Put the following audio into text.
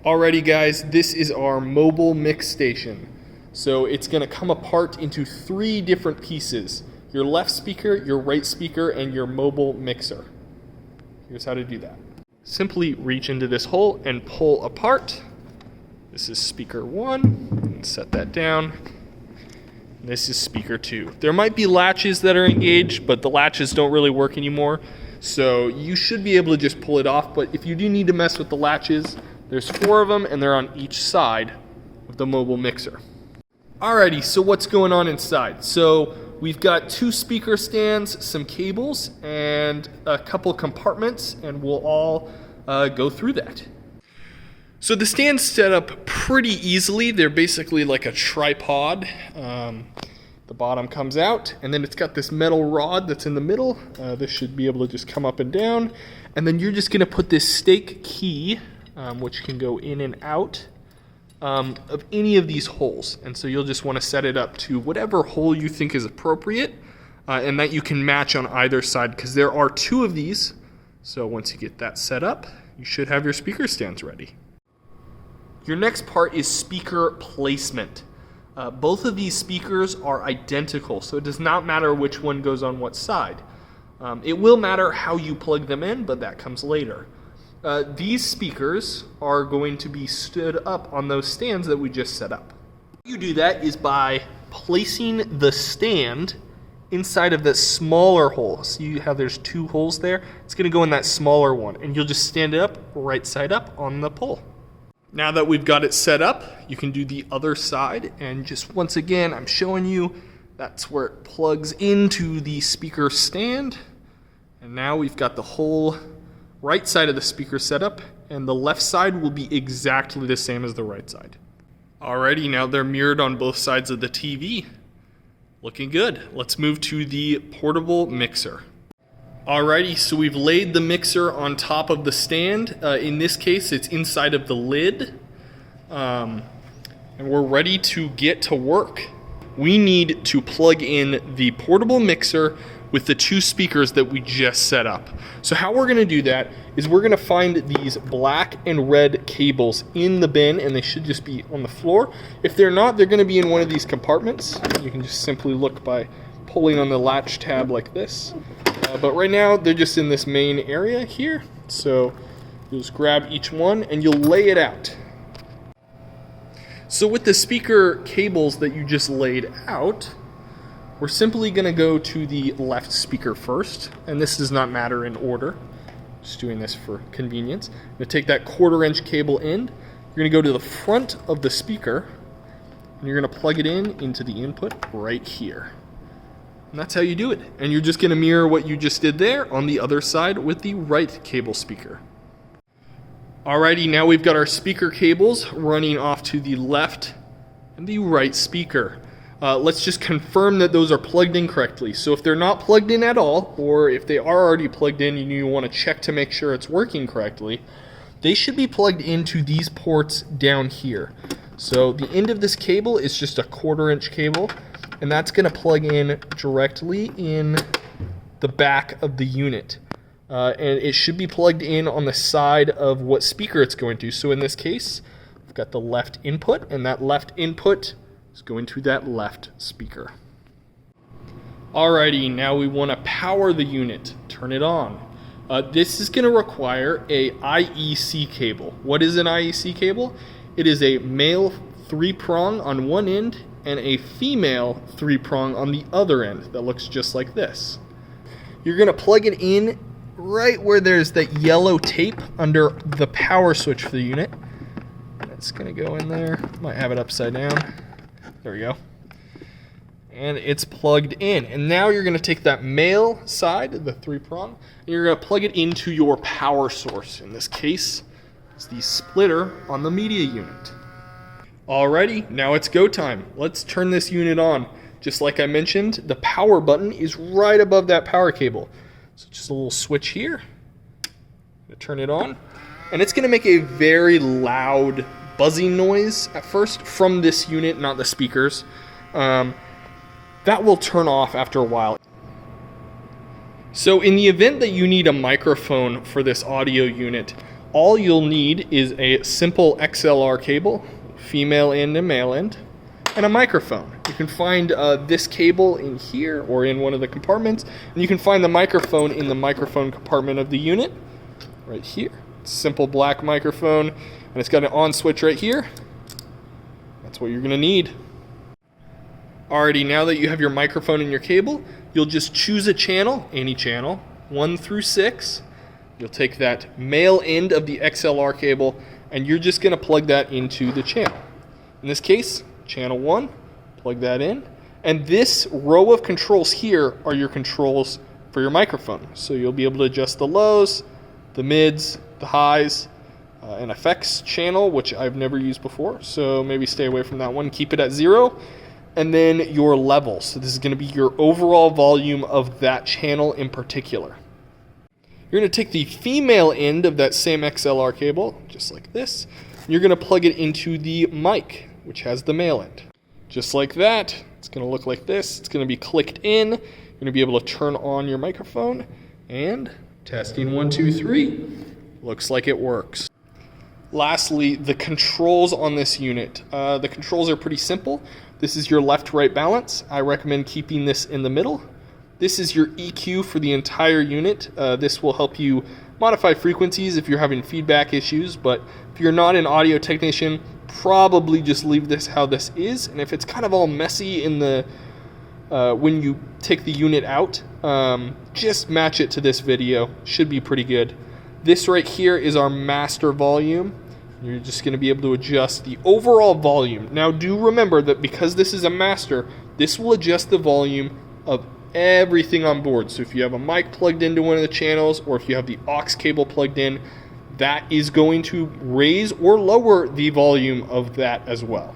Alrighty guys, this is our Moble Mix Station. So it's going to come apart into 3 different pieces. Your left speaker, your right speaker, and your mobile mixer. Here's how to do that. Simply reach into this hole and pull apart. This is speaker 1, and set that down. This is speaker 2. There might be latches that are engaged, but the latches don't really work anymore. So you should be able to just pull it off, but if you do need to mess with the latches, there's 4 of them and they're on each side of the mobile mixer. Alrighty, so what's going on inside? So we've got 2 speaker stands, some cables, and a couple compartments, and we'll all go through that. So the stand's set up pretty easily. They're basically like a tripod. The bottom comes out, and then it's got this metal rod that's in the middle. This should be able to just come up and down. And then you're just gonna put this stake key, which can go in and out of any of these holes. And so you'll just wanna set it up to whatever hole you think is appropriate, and that you can match on either side, because there are 2 of these. So once you get that set up, you should have your speaker stands ready. Your next part is speaker placement. Both of these speakers are identical, so it does not matter which one goes on what side. It will matter how you plug them in, but that comes later. These speakers are going to be stood up on those stands that we just set up. You do that is by placing the stand inside of the smaller hole. See how there's 2 holes there? It's going to go in that smaller one, and you'll just stand it up right side up on the pole. Now that we've got it set up, you can do the other side, and just once again, I'm showing you that's where it plugs into the speaker stand. And now we've got the whole right side of the speaker set up, and the left side will be exactly the same as the right side. Alrighty, now they're mirrored on both sides of the TV. Looking good. Let's move to the portable mixer. Alrighty, so we've laid the mixer on top of the stand. In this case, it's inside of the lid. And we're ready to get to work. We need to plug in the portable mixer with the 2 speakers that we just set up. So how we're gonna do that is we're gonna find these black and red cables in the bin, and they should just be on the floor. If they're not, they're gonna be in one of these compartments. You can just simply look by pulling on the latch tab like this. But right now, they're just in this main area here. So you'll just grab each one and you'll lay it out. So with the speaker cables that you just laid out, we're simply gonna go to the left speaker first. And this does not matter in order. Just doing this for convenience. I'm gonna take that 1/4" cable end. You're gonna go to the front of the speaker, and you're gonna plug it in into the input right here. And that's how you do it. And you're just gonna mirror what you just did there on the other side with the right cable speaker. Alrighty, now we've got our speaker cables running off to the left and the right speaker. Let's just confirm that those are plugged in correctly. So if they're not plugged in at all, or if they are already plugged in and you wanna check to make sure it's working correctly, they should be plugged into these ports down here. So the end of this cable is just a 1/4" cable, and that's going to plug in directly in the back of the unit. And it should be plugged in on the side of what speaker it's going to. So in this case, we've got the left input, and that left input is going to that left speaker. Alrighty, now we want to power the unit, turn it on. This is going to require a IEC cable. What is an IEC cable? It is a male 3-prong on one end and a female 3-prong on the other end that looks just like this. You're gonna plug it in right where there's that yellow tape under the power switch for the unit. It's gonna go in there. Might have it upside down. There we go. And it's plugged in. And now you're gonna take that male side, the 3-prong, and you're gonna plug it into your power source. In this case, it's the splitter on the media unit. Alrighty, now it's go time. Let's turn this unit on. Just like I mentioned, the power button is right above that power cable. So just a little switch here. I'm gonna turn it on. And it's gonna make a very loud buzzing noise at first from this unit, not the speakers. That will turn off after a while. So in the event that you need a microphone for this audio unit, all you'll need is a simple XLR cable, female end and male end, and a microphone. You can find this cable in here or in one of the compartments, and you can find the microphone in the microphone compartment of the unit right here. Simple black microphone, and it's got an on switch right here. That's what you're going to need. Alrighty, now that you have your microphone and your cable, you'll just choose a channel, any channel, 1 through 6. You'll take that male end of the XLR cable, and you're just going to plug that into the channel. In this case, channel 1, plug that in. And this row of controls here are your controls for your microphone. So you'll be able to adjust the lows, the mids, the highs, an effects channel, which I've never used before. So maybe stay away from that one. Keep it at 0. And then your level. So this is going to be your overall volume of that channel in particular. You're going to take the female end of that same XLR cable, just like this. And you're going to plug it into the mic, which has the male end. Just like that. It's going to look like this. It's going to be clicked in. You're going to be able to turn on your microphone. And testing 1, 2, 3. Looks like it works. Lastly, the controls on this unit. The controls are pretty simple. This is your left-right balance. I recommend keeping this in the middle. This is your EQ for the entire unit. This will help you modify frequencies if you're having feedback issues, but if you're not an audio technician, probably just leave this how this is. And if it's kind of all messy in the when you take the unit out, just match it to this video. Should be pretty good. This right here is our master volume. You're just going to be able to adjust the overall volume. Now do remember that because this is a master, this will adjust the volume of everything on board. So if you have a mic plugged into one of the channels, or if you have the aux cable plugged in, that is going to raise or lower the volume of that as well.